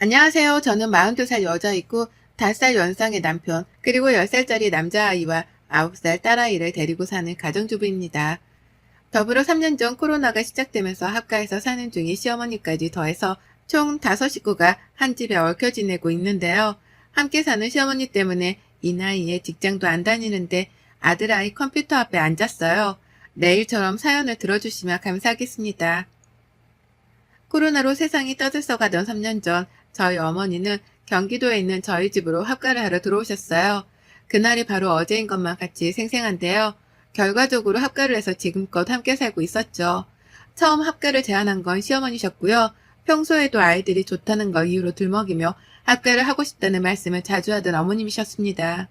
안녕하세요. 저는 42살 여자이고 5살 연상의 남편, 그리고 10살짜리 남자아이와 9살 딸아이를 데리고 사는 가정주부입니다. 더불어 3년 전 코로나가 시작되면서 합가해서 사는 중인 시어머니까지 더해서 총 5식구가 한 집에 얽혀 지내고 있는데요. 함께 사는 시어머니 때문에 이 나이에 직장도 안 다니는데 아들아이 컴퓨터 앞에 앉았어요. 내일처럼 사연을 들어주시면 감사하겠습니다. 코로나로 세상이 떠들썩하던 3년 전 저희 어머니는 경기도에 있는 저희 집으로 합가를 하러 들어오셨어요. 그날이 바로 어제인 것만 같이 생생한데요. 결과적으로 합가를 해서 지금껏 함께 살고 있었죠. 처음 합가를 제안한 건 시어머니셨고요. 평소에도 아이들이 좋다는 걸 이유로 들먹이며 합가를 하고 싶다는 말씀을 자주 하던 어머님이셨습니다.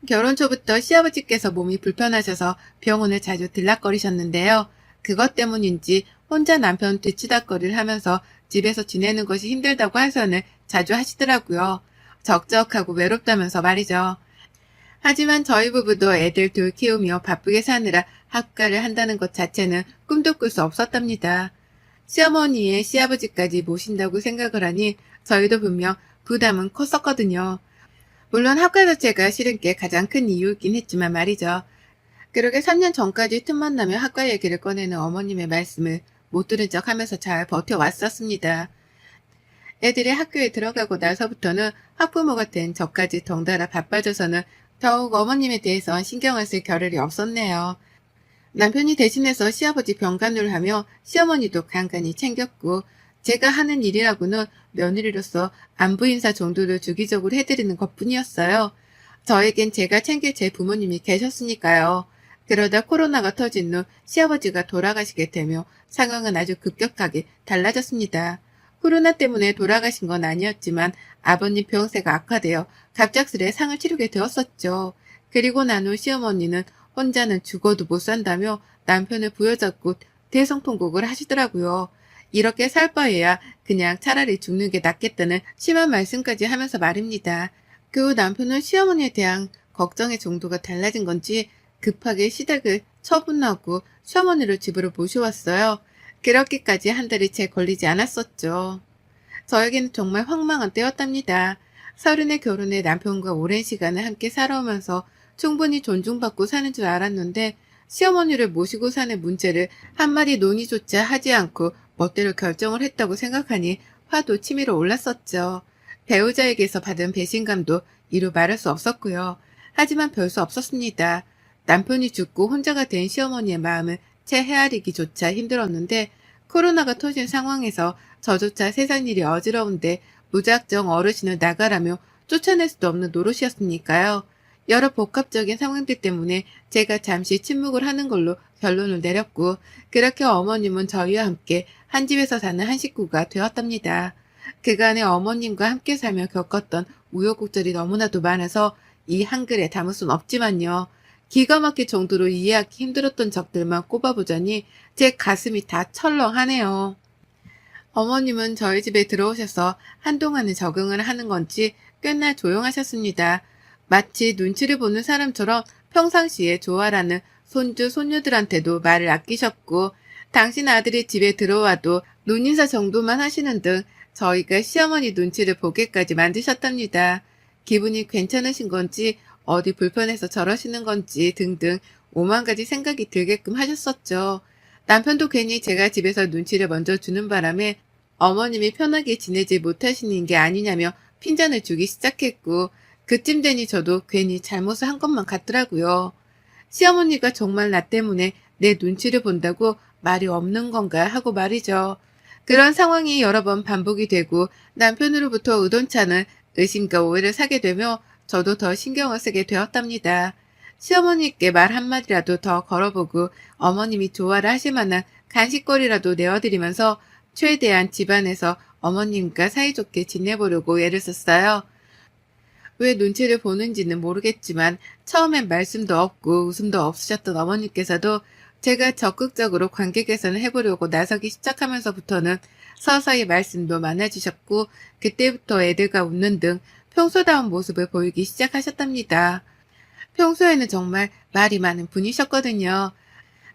결혼 초부터 시아버지께서 몸이 불편하셔서 병원을 자주 들락거리셨는데요. 그것 때문인지 혼자 남편 뒤치다거리를 하면서 집에서 지내는 것이 힘들다고 하선을 자주 하시더라고요. 적적하고 외롭다면서 말이죠. 하지만 저희 부부도 애들 둘 키우며 바쁘게 사느라 합가를 한다는 것 자체는 꿈도 꿀 수 없었답니다. 시어머니의 시아버지까지 모신다고 생각을 하니 저희도 분명 부담은 컸었거든요. 물론 합가 자체가 싫은 게 가장 큰 이유이긴 했지만 말이죠. 그러게 3년 전까지 틈만 나면 학과 얘기를 꺼내는 어머님의 말씀을 못 들은 척 하면서 잘 버텨왔었습니다. 애들이 학교에 들어가고 나서부터는 학부모가 된 저까지 덩달아 바빠져서는 더욱 어머님에 대해서 신경을 쓸 겨를이 없었네요. 남편이 대신해서 시아버지 병간호를 하며 시어머니도 간간히 챙겼고, 제가 하는 일이라고는 며느리로서 안부 인사 정도를 주기적으로 해드리는 것뿐이었어요. 저에겐 제가 챙길 제 부모님이 계셨으니까요. 그러다 코로나가 터진 후 시아버지가 돌아가시게 되며 상황은 아주 급격하게 달라졌습니다. 코로나 때문에 돌아가신 건 아니었지만 아버님 병세가 악화되어 갑작스레 상을 치르게 되었었죠. 그리고 난 후 시어머니는 혼자는 죽어도 못 산다며 남편을 부여잡고 대성통곡을 하시더라고요. 이렇게 살 바에야 그냥 차라리 죽는 게 낫겠다는 심한 말씀까지 하면서 말입니다. 그 후 남편은 시어머니에 대한 걱정의 정도가 달라진 건지 급하게 시댁을 처분하고 시어머니를 집으로 모셔왔어요. 그렇게까지 한 달이 채 걸리지 않았었죠. 저에게는 정말 황망한 때였답니다. 서른에 결혼해 남편과 오랜 시간을 함께 살아오면서 충분히 존중받고 사는 줄 알았는데 시어머니를 모시고 사는 문제를 한마디 논의조차 하지 않고 멋대로 결정을 했다고 생각하니 화도 치밀어 올랐었죠. 배우자에게서 받은 배신감도 이루 말할 수 없었고요. 하지만 별 수 없었습니다. 남편이 죽고 혼자가 된 시어머니의 마음을 채 헤아리기조차 힘들었는데 코로나가 터진 상황에서 저조차 세상 일이 어지러운데 무작정 어르신을 나가라며 쫓아낼 수도 없는 노릇이었으니까요. 여러 복합적인 상황들 때문에 제가 잠시 침묵을 하는 걸로 결론을 내렸고, 그렇게 어머님은 저희와 함께 한 집에서 사는 한 식구가 되었답니다. 그간에 어머님과 함께 살며 겪었던 우여곡절이 너무나도 많아서 이 한글에 담을 순 없지만요. 기가 막힐 정도로 이해하기 힘들었던 적들만 꼽아보자니 제 가슴이 다 철렁하네요. 어머님은 저희 집에 들어오셔서 한동안은 적응을 하는 건지 꽤나 조용하셨습니다. 마치 눈치를 보는 사람처럼 평상시에 좋아라는 손주, 손녀들한테도 말을 아끼셨고, 당신 아들이 집에 들어와도 눈인사 정도만 하시는 등 저희가 시어머니 눈치를 보게까지 만드셨답니다. 기분이 괜찮으신 건지 어디 불편해서 저러시는 건지 등등 오만 가지 생각이 들게끔 하셨었죠. 남편도 괜히 제가 집에서 눈치를 먼저 주는 바람에 어머님이 편하게 지내지 못하시는 게 아니냐며 핀잔을 주기 시작했고, 그쯤 되니 저도 괜히 잘못을 한 것만 같더라고요. 시어머니가 정말 나 때문에 내 눈치를 본다고 말이 없는 건가 하고 말이죠. 그런 상황이 여러 번 반복이 되고 남편으로부터 의돈찮은 의심과 오해를 사게 되며 저도 더 신경을 쓰게 되었답니다. 시어머니께 말 한마디라도 더 걸어보고 어머님이 좋아를 하실 만한 간식거리라도 내어드리면서 최대한 집안에서 어머님과 사이좋게 지내보려고 애를 썼어요. 왜 눈치를 보는지는 모르겠지만 처음엔 말씀도 없고 웃음도 없으셨던 어머니께서도 제가 적극적으로 관계 개선을 해보려고 나서기 시작하면서부터는 서서히 말씀도 많아지셨고, 그때부터 애들과 웃는 등 평소다운 모습을 보이기 시작하셨답니다. 평소에는 정말 말이 많은 분이셨거든요.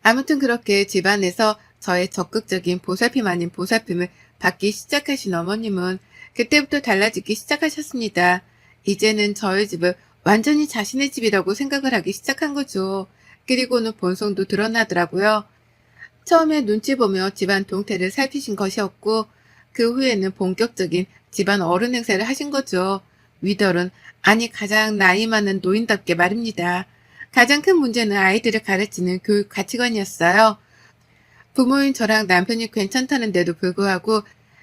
아무튼 그렇게 집안에서 저의 적극적인 보살핌 아닌 보살핌을 받기 시작하신 어머님은 그때부터 달라지기 시작하셨습니다. 이제는 저희 집을 완전히 자신의 집이라고 생각을 하기 시작한 거죠. 그리고는 본성도 드러나더라고요. 처음에 눈치 보며 집안 동태를 살피신 것이었고 그 후에는 본격적인 집안 어른 행세를 하신 거죠. 위덜은 아니 가장 나이 많은 노인답게 말입니다. 가장 큰 문제는 아이들을 가르치는 교육 가치관이었어요. 부모인 저랑 남편이 괜찮다는데도 불구하고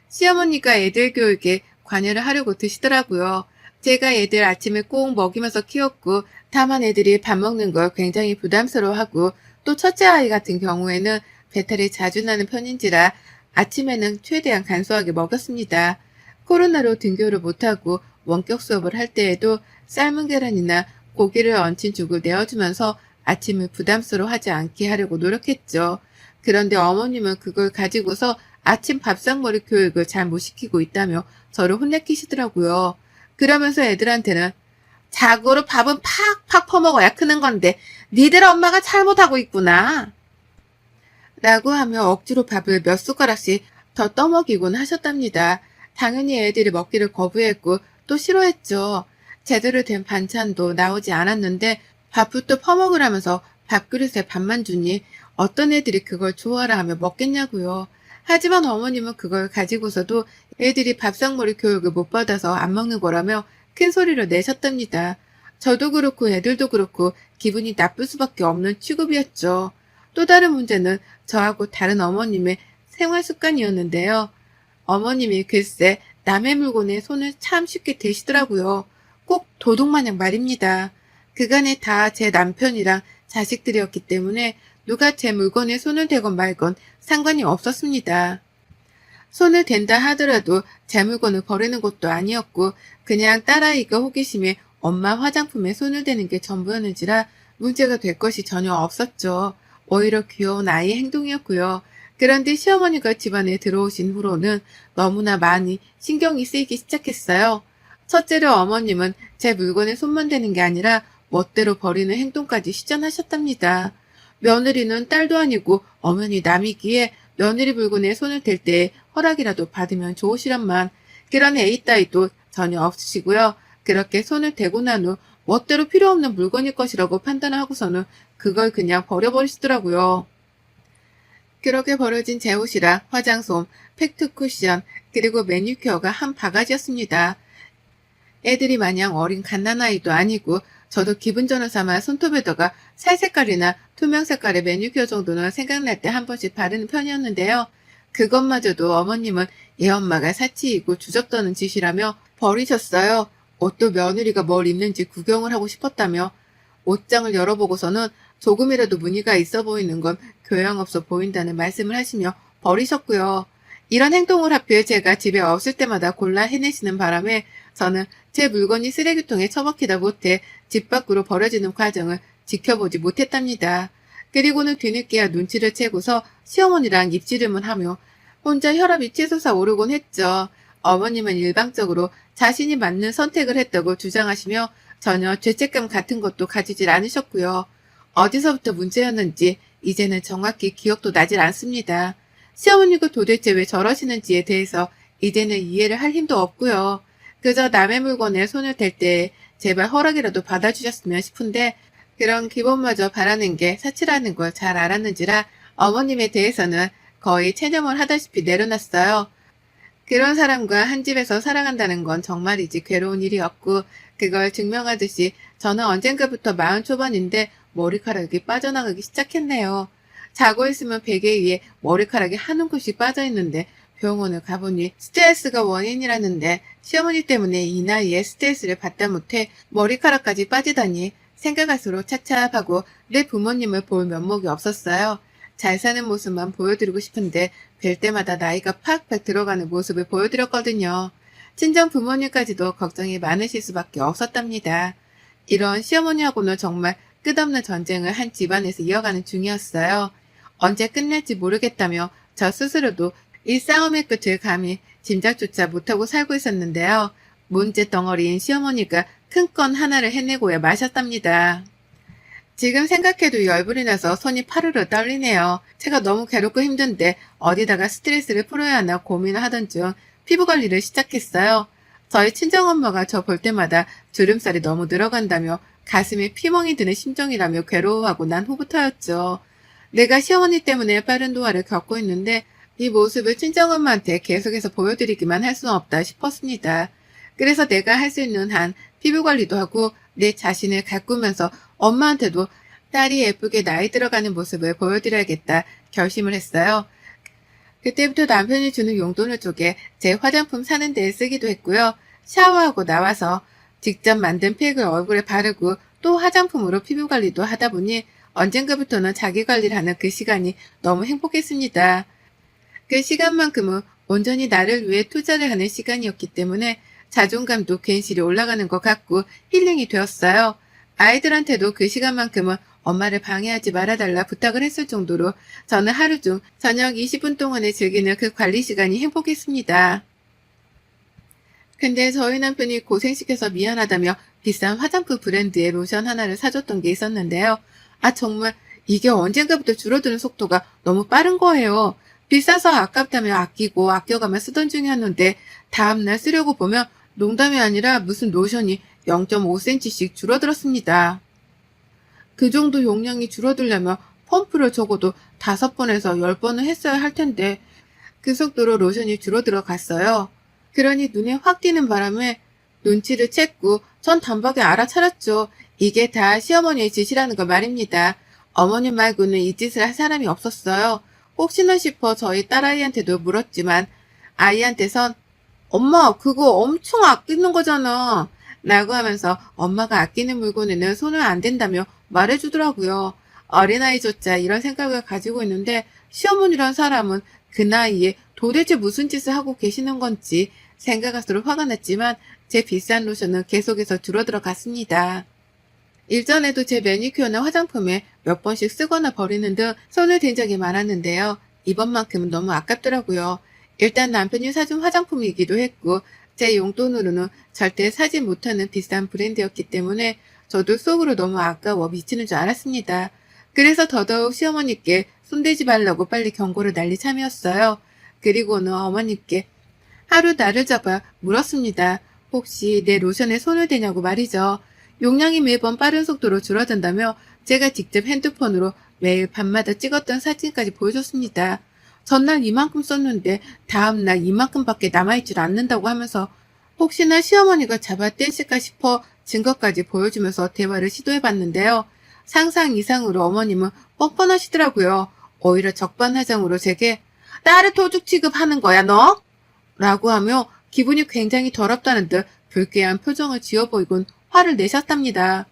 시어머니가 애들 교육에 관여를 하려고 드시더라고요. 제가 애들 아침에 꼭 먹이면서 키웠고 다만 애들이 밥 먹는 걸 굉장히 부담스러워하고 또 첫째 아이 같은 경우에는 배탈이 자주 나는 편인지라 아침에는 최대한 간소하게 먹였습니다. 코로나로 등교를 못하고 원격 수업을 할 때에도 삶은 계란이나 고기를 얹힌 죽을 내어주면서 아침을 부담스러워하지 않게 하려고 노력했죠. 그런데 어머님은 그걸 가지고서 아침 밥상머리 교육을 잘 못 시키고 있다며 저를 혼내키시더라고요. 그러면서 애들한테는 자고로 밥은 팍팍 퍼먹어야 크는 건데 니들 엄마가 잘못하고 있구나 라고 하며 억지로 밥을 몇 숟가락씩 더 떠먹이곤 하셨답니다. 당연히 애들이 먹기를 거부했고 또 싫어했죠. 제대로 된 반찬도 나오지 않았는데 밥부터 퍼먹으라면서 밥그릇에 밥만 주니 어떤 애들이 그걸 좋아라 하며 먹겠냐고요. 하지만 어머님은 그걸 가지고서도 애들이 밥상머리 교육을 못 받아서 안 먹는 거라며 큰 소리를 내셨답니다. 저도 그렇고 애들도 그렇고 기분이 나쁠 수밖에 없는 취급이었죠. 또 다른 문제는 저하고 다른 어머님의 생활 습관이었는데요. 어머님이 글쎄 남의 물건에 손을 참 쉽게 대시더라고요. 꼭 도둑마냥 말입니다. 그간에 다 제 남편이랑 자식들이었기 때문에 누가 제 물건에 손을 대건 말건 상관이 없었습니다. 손을 댄다 하더라도 제 물건을 버리는 것도 아니었고 그냥 딸아이가 호기심에 엄마 화장품에 손을 대는 게 전부였는지라 문제가 될 것이 전혀 없었죠. 오히려 귀여운 아이의 행동이었고요. 그런데 시어머니가 집안에 들어오신 후로는 너무나 많이 신경이 쓰이기 시작했어요. 첫째로 어머님은 제 물건에 손만 대는 게 아니라 멋대로 버리는 행동까지 시전하셨답니다. 며느리는 딸도 아니고 엄연히 남이기에 며느리 물건에 손을 댈 때 허락이라도 받으면 좋으시란만 그런 애이 따위도 전혀 없으시고요. 그렇게 손을 대고 난 후 멋대로 필요 없는 물건일 것이라고 판단하고서는 그걸 그냥 버려버리시더라고요. 그렇게 버려진 제 옷이랑 화장솜, 팩트 쿠션, 그리고 매니큐어가 한 바가지였습니다. 애들이 마냥 어린 갓난아이도 아니고 저도 기분 전환 삼아 손톱에다가 살 색깔이나 투명 색깔의 매니큐어 정도는 생각날 때 한 번씩 바르는 편이었는데요. 그것마저도 어머님은 얘 엄마가 사치이고 주접떠는 짓이라며 버리셨어요. 옷도 며느리가 뭘 입는지 구경을 하고 싶었다며 옷장을 열어보고서는 조금이라도 무늬가 있어 보이는 건 교양 없어 보인다는 말씀을 하시며 버리셨고요. 이런 행동을 하필 제가 집에 없을 때마다 골라 해내시는 바람에 저는 제 물건이 쓰레기통에 처박히다 못해 집 밖으로 버려지는 과정을 지켜보지 못했답니다. 그리고는 뒤늦게야 눈치를 채고서 시어머니랑 입씨름을 하며 혼자 혈압이 치솟아 오르곤 했죠. 어머님은 일방적으로 자신이 맞는 선택을 했다고 주장하시며 전혀 죄책감 같은 것도 가지질 않으셨고요. 어디서부터 문제였는지 이제는 정확히 기억도 나질 않습니다. 시어머니가 도대체 왜 저러시는지에 대해서 이제는 이해를 할 힘도 없고요. 그저 남의 물건에 손을 댈 때 제발 허락이라도 받아주셨으면 싶은데 그런 기본마저 바라는 게 사치라는 걸 잘 알았는지라 어머님에 대해서는 거의 체념을 하다시피 내려놨어요. 그런 사람과 한 집에서 살아간다는 건 정말이지 괴로운 일이었고 그걸 증명하듯이 저는 언젠가부터 40 초반인데 머리카락이 빠져나가기 시작했네요. 자고 있으면 베개 위에 머리카락이 한 움큼씩 빠져있는데 병원을 가보니 스트레스가 원인이라는데 시어머니 때문에 이 나이에 스트레스를 받다 못해 머리카락까지 빠지다니 생각할수록 차차하고 내 부모님을 볼 면목이 없었어요. 잘 사는 모습만 보여드리고 싶은데 뵐 때마다 나이가 팍팍 들어가는 모습을 보여드렸거든요. 친정 부모님까지도 걱정이 많으실 수밖에 없었답니다. 이런 시어머니하고는 정말 끝없는 전쟁을 한 집안에서 이어가는 중이었어요. 언제 끝날지 모르겠다며 저 스스로도 이 싸움의 끝을 감히 짐작조차 못하고 살고 있었는데요. 문제 덩어리인 시어머니가 큰 건 하나를 해내고야 마셨답니다. 지금 생각해도 열불이 나서 손이 파르르 떨리네요. 제가 너무 괴롭고 힘든데 어디다가 스트레스를 풀어야 하나 고민을 하던 중 피부 관리를 시작했어요. 저희 친정엄마가 저 볼 때마다 주름살이 너무 늘어간다며 가슴에 피멍이 드는 심정이라며 괴로워하고 난 후부터였죠. 내가 시어머니 때문에 빠른 노화를 겪고 있는데 이 모습을 친정엄마한테 계속해서 보여드리기만 할 수는 없다 싶었습니다. 그래서 내가 할 수 있는 한 피부 관리도 하고 내 자신을 가꾸면서 엄마한테도 딸이 예쁘게 나이 들어가는 모습을 보여드려야겠다 결심을 했어요. 그때부터 남편이 주는 용돈을 쪼개 제 화장품 사는 데에 쓰기도 했고요. 샤워하고 나와서 직접 만든 팩을 얼굴에 바르고 또 화장품으로 피부 관리도 하다 보니 언젠가부터는 자기 관리를 하는 그 시간이 너무 행복했습니다. 그 시간만큼은 온전히 나를 위해 투자를 하는 시간이었기 때문에 자존감도 괜시리 올라가는 것 같고 힐링이 되었어요. 아이들한테도 그 시간만큼은 엄마를 방해하지 말아달라 부탁을 했을 정도로 저는 하루 중 저녁 20분 동안에 즐기는 그 관리 시간이 행복했습니다. 근데 저희 남편이 고생시켜서 미안하다며 비싼 화장품 브랜드의 로션 하나를 사줬던 게 있었는데요. 아, 정말 이게 언젠가부터 줄어드는 속도가 너무 빠른 거예요. 비싸서 아깝다며 아끼고 아껴가며 쓰던 중이었는데 다음날 쓰려고 보면 농담이 아니라 무슨 로션이 0.5cm씩 줄어들었습니다. 그 정도 용량이 줄어들려면 펌프를 적어도 5번에서 10번은 했어야 할 텐데 그 속도로 로션이 줄어들어 갔어요. 그러니 눈에 확 띄는 바람에 눈치를 챘고 전 단박에 알아차렸죠. 이게 다 시어머니의 짓이라는 거 말입니다. 어머님 말고는 이 짓을 할 사람이 없었어요. 혹시나 싶어 저희 딸아이한테도 물었지만 아이한테선 엄마 그거 엄청 아끼는 거잖아 라고 하면서 엄마가 아끼는 물건에는 손을 안 댄다며 말해주더라고요. 어린아이조차 이런 생각을 가지고 있는데 시어머니란 사람은 그 나이에 도대체 무슨 짓을 하고 계시는 건지 생각할수록 화가 났지만 제 비싼 로션은 계속해서 줄어들어 갔습니다. 일전에도 제 매니큐어나 화장품에 몇 번씩 쓰거나 버리는 등 손을 댄 적이 많았는데요. 이번만큼은 너무 아깝더라고요. 일단 남편이 사준 화장품이기도 했고 제 용돈으로는 절대 사지 못하는 비싼 브랜드였기 때문에 저도 속으로 너무 아까워 미치는 줄 알았습니다. 그래서 더더욱 시어머니께 손대지 말라고 빨리 경고를 날린 참이었어요. 그리고는 어머니께 하루 날을 잡아 물었습니다. 혹시 내 로션에 손을 대냐고 말이죠. 용량이 매번 빠른 속도로 줄어든다며 제가 직접 핸드폰으로 매일 밤마다 찍었던 사진까지 보여줬습니다. 전날 이만큼 썼는데 다음날 이만큼밖에 남아있질 않는다고 하면서 혹시나 시어머니가 잡아떼실까 싶어 증거까지 보여주면서 대화를 시도해봤는데요. 상상 이상으로 어머님은 뻔뻔하시더라고요. 오히려 적반하장으로 제게 딸을 도둑 취급하는 거야 너? 라고 하며 기분이 굉장히 더럽다는 듯 불쾌한 표정을 지어 보이곤 화를 내셨답니다.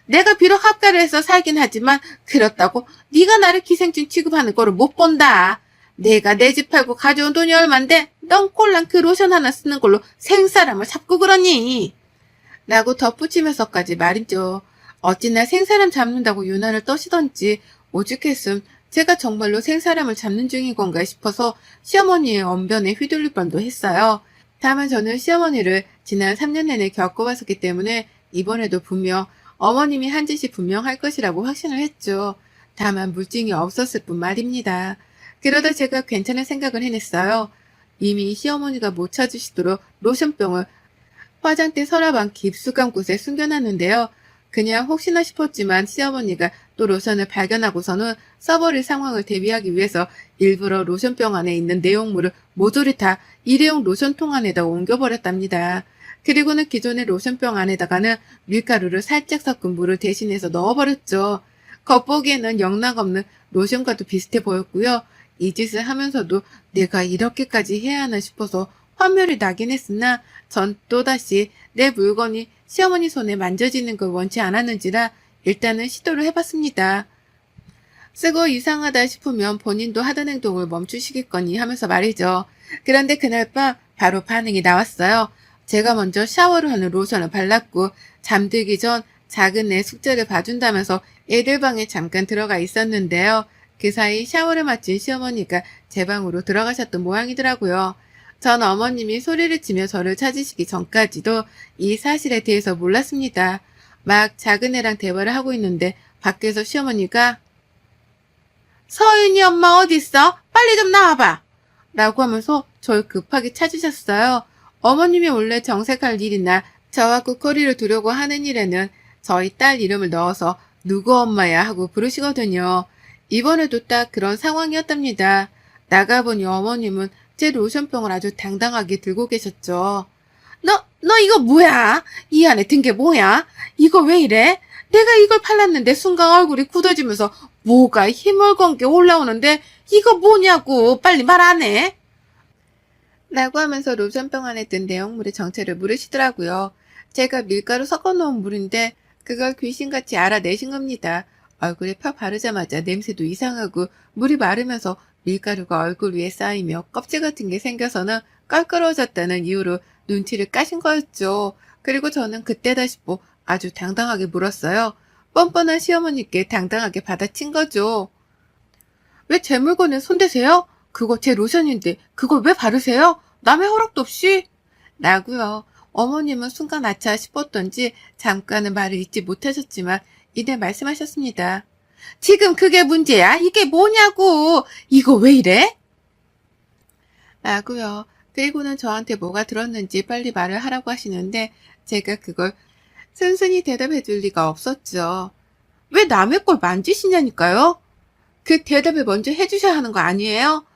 내가 비록 합가를 해서 살긴 하지만 그렇다고 네가 나를 기생충 취급하는 거를 못 본다. 내가 내 집 팔고 가져온 돈이 얼만데 넌 꼴랑 그 로션 하나 쓰는 걸로 생사람을 잡고 그러니? 라고 덧붙이면서까지 말이죠. 어찌나 생사람 잡는다고 유난을 떠시던지 오죽했음 제가 정말로 생사람을 잡는 중인 건가 싶어서 시어머니의 언변에 휘둘릴 뻔도 했어요. 다만 저는 시어머니를 지난 3년 내내 겪어봤었기 때문에 이번에도 분명 어머님이 한 짓이 분명할 것이라고 확신을 했죠. 다만 물증이 없었을 뿐 말입니다. 그러다 제가 괜찮은 생각을 해냈어요. 이미 시어머니가 못 찾으시도록 로션병을 화장대 서랍 안 깊숙한 곳에 숨겨놨는데요. 그냥 혹시나 싶었지만 시어머니가 또 로션을 발견하고서는 써버릴 상황을 대비하기 위해서 일부러 로션병 안에 있는 내용물을 모조리 다 일회용 로션통 안에다 옮겨버렸답니다. 그리고는 기존의 로션병 안에다가는 밀가루를 살짝 섞은 물을 대신해서 넣어버렸죠. 겉보기에는 영락없는 로션과도 비슷해 보였고요. 이 짓을 하면서도 내가 이렇게까지 해야 하나 싶어서 환멸이 나긴 했으나 전 또다시 내 물건이 시어머니 손에 만져지는 걸 원치 않았는지라 일단은 시도를 해봤습니다. 쓰고 이상하다 싶으면 본인도 하던 행동을 멈추시겠거니 하면서 말이죠. 그런데 그날 밤 바로 반응이 나왔어요. 제가 먼저 샤워를 하는 로션을 발랐고 잠들기 전 작은 애 숙제를 봐준다면서 애들 방에 잠깐 들어가 있었는데요. 그 사이 샤워를 마친 시어머니가 제 방으로 들어가셨던 모양이더라고요. 전 어머님이 소리를 치며 저를 찾으시기 전까지도 이 사실에 대해서 몰랐습니다. 막 작은 애랑 대화를 하고 있는데 밖에서 시어머니가 서윤이 엄마 어딨어? 빨리 좀 나와봐! 라고 하면서 저를 급하게 찾으셨어요. 어머님이 원래 정색할 일이나 저와 국거리를 두려고 하는 일에는 저희 딸 이름을 넣어서 누구 엄마야 하고 부르시거든요. 이번에도 딱 그런 상황이었답니다. 나가보니 어머님은 제 로션병을 아주 당당하게 들고 계셨죠. 너 이거 뭐야? 이 안에 든 게 뭐야? 이거 왜 이래? 내가 이걸 팔랐는데 순간 얼굴이 굳어지면서 뭐가 희멀건게 올라오는데 이거 뭐냐고 빨리 말 안 해? 라고 하면서 로션병 안에 든 내용물의 정체를 물으시더라고요. 제가 밀가루 섞어놓은 물인데 그걸 귀신같이 알아내신 겁니다. 얼굴에 펴 바르자마자 냄새도 이상하고 물이 마르면서 밀가루가 얼굴 위에 쌓이며 껍질 같은 게 생겨서는 껄끄러워졌다는 이유로 눈치를 까신 거였죠. 그리고 저는 그때다 싶고 아주 당당하게 물었어요. 뻔뻔한 시어머니께 당당하게 받아친 거죠. 왜 제 물건에 손대세요? 그거 제 로션인데 그걸 왜 바르세요? 남의 허락도 없이? 라고요. 어머님은 순간 아차 싶었던지 잠깐은 말을 잇지 못하셨지만 이내 말씀하셨습니다. 지금 그게 문제야? 이게 뭐냐고! 이거 왜 이래? 라고요. 그리고는 저한테 뭐가 들었는지 빨리 말을 하라고 하시는데 제가 그걸 순순히 대답해 줄 리가 없었죠. 왜 남의 걸 만지시냐니까요? 그 대답을 먼저 해주셔야 하는 거 아니에요?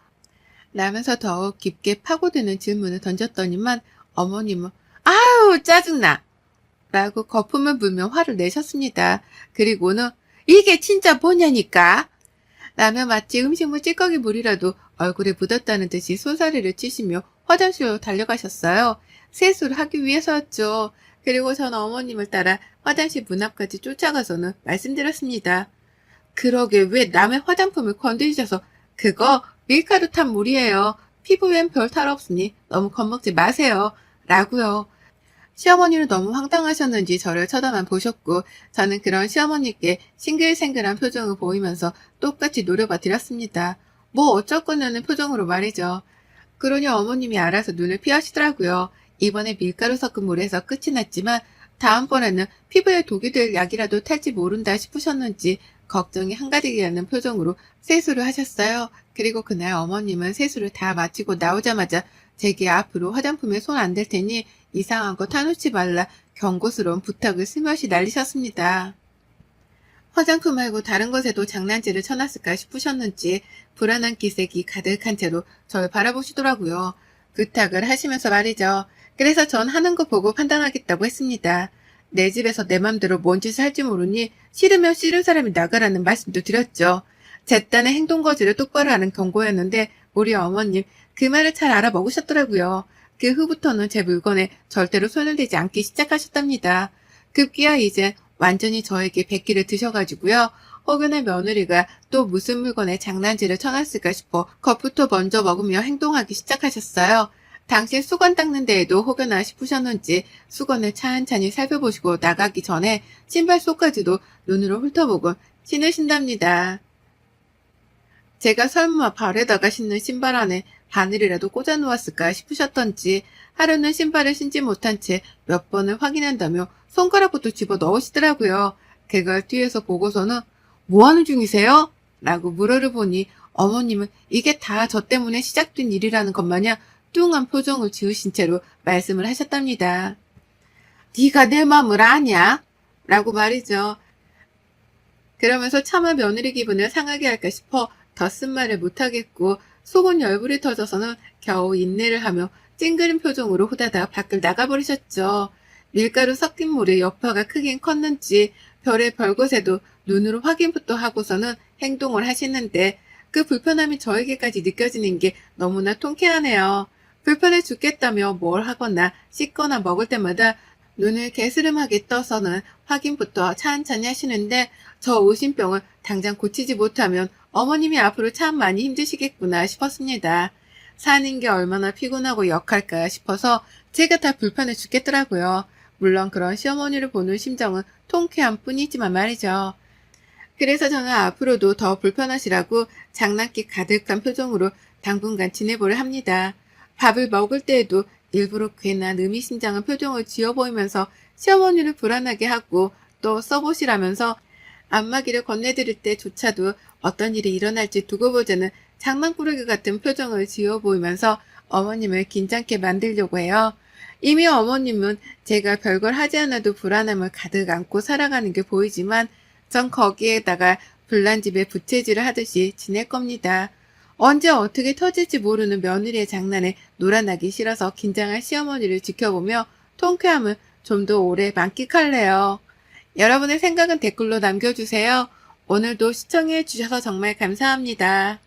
라면서 더욱 깊게 파고드는 질문을 던졌더니만 어머님은 아유 짜증나! 라고 거품을 불며 화를 내셨습니다. 그리고는 이게 진짜 뭐냐니까? 라며 마치 음식물 찌꺼기 물이라도 얼굴에 묻었다는 듯이 소사리를 치시며 화장실로 달려가셨어요. 세수를 하기 위해서였죠. 그리고 전 어머님을 따라 화장실 문 앞까지 쫓아가서는 말씀드렸습니다. 그러게 왜 남의 화장품을 건드리셔서 그거 밀가루 탄 물이에요. 피부엔 별 탈 없으니 너무 겁먹지 마세요. 라고요. 시어머니는 너무 황당하셨는지 저를 쳐다만 보셨고 저는 그런 시어머니께 싱글생글한 표정을 보이면서 똑같이 노려봐 드렸습니다. 뭐 어쩔 거냐는 표정으로 말이죠. 그러니 어머님이 알아서 눈을 피하시더라고요. 이번에 밀가루 섞은 물에서 끝이 났지만 다음번에는 피부에 독이 될 약이라도 탈지 모른다 싶으셨는지 걱정이 한가득이라는 표정으로 세수를 하셨어요. 그리고 그날 어머님은 세수를 다 마치고 나오자마자 제게 앞으로 화장품에 손 안 댈 테니 이상한 거 타놓지 말라 경고스러운 부탁을 스며시 날리셨습니다. 화장품 말고 다른 것에도 장난질을 쳐놨을까 싶으셨는지 불안한 기색이 가득한 채로 절 바라보시더라고요. 부탁을 하시면서 말이죠. 그래서 전 하는 거 보고 판단하겠다고 했습니다. 내 집에서 내 맘대로 뭔 짓을 할지 모르니 싫으면 싫은 사람이 나가라는 말씀도 드렸죠. 제 딴의 행동 거지를 똑바로 하는 경고였는데 우리 어머님 그 말을 잘 알아먹으셨더라고요. 그 후부터는 제 물건에 절대로 손을 대지 않기 시작하셨답니다. 급기야 이제 완전히 저에게 백기를 드셔가지고요. 혹여나 며느리가 또 무슨 물건에 장난질을 쳐놨을까 싶어 겁부터 먼저 먹으며 행동하기 시작하셨어요. 당신 수건 닦는 데에도 혹여나 싶으셨는지 수건을 찬찬히 살펴보시고 나가기 전에 신발 속까지도 눈으로 훑어보고 신으신답니다. 제가 설마 발에다가 신는 신발 안에 바늘이라도 꽂아 놓았을까 싶으셨던지 하루는 신발을 신지 못한 채 몇 번을 확인한다며 손가락부터 집어 넣으시더라고요. 그걸 뒤에서 보고서는 뭐 하는 중이세요? 라고 물어를 보니 어머님은 이게 다 저 때문에 시작된 일이라는 것 마냥 뚱한 표정을 지으신 채로 말씀을 하셨답니다. 네가 내 마음을 아냐? 라고 말이죠. 그러면서 차마 며느리 기분을 상하게 할까 싶어 더 쓴 말을 못하겠고 속은 열불이 터져서는 겨우 인내를 하며 찡그린 표정으로 후다닥 밖을 나가버리셨죠. 밀가루 섞인 물의 여파가 크긴 컸는지 별의 별것에도 눈으로 확인부터 하고서는 행동을 하시는데 그 불편함이 저에게까지 느껴지는 게 너무나 통쾌하네요. 불편해 죽겠다며 뭘 하거나 씻거나 먹을 때마다 눈을 개스름하게 떠서는 확인부터 찬찬히 하시는데 저 의심병을 당장 고치지 못하면 어머님이 앞으로 참 많이 힘드시겠구나 싶었습니다. 사는 게 얼마나 피곤하고 역할까 싶어서 제가 다 불편해 죽겠더라고요. 물론 그런 시어머니를 보는 심정은 통쾌한 뿐이지만 말이죠. 그래서 저는 앞으로도 더 불편하시라고 장난기 가득한 표정으로 당분간 지내보려 합니다. 밥을 먹을 때에도 일부러 괜한 의미심장한 표정을 지어 보이면서 시어머니를 불안하게 하고 또 써보시라면서 안마기를 건네드릴 때조차도 어떤 일이 일어날지 두고 보자는 장난꾸러기 같은 표정을 지어 보이면서 어머님을 긴장케 만들려고 해요. 이미 어머님은 제가 별걸 하지 않아도 불안함을 가득 안고 살아가는 게 보이지만 전 거기에다가 불난 집에 부채질을 하듯이 지낼 겁니다. 언제 어떻게 터질지 모르는 며느리의 장난에 놀아나기 싫어서 긴장한 시어머니를 지켜보며 통쾌함을 좀 더 오래 만끽할래요. 여러분의 생각은 댓글로 남겨주세요. 오늘도 시청해 주셔서 정말 감사합니다.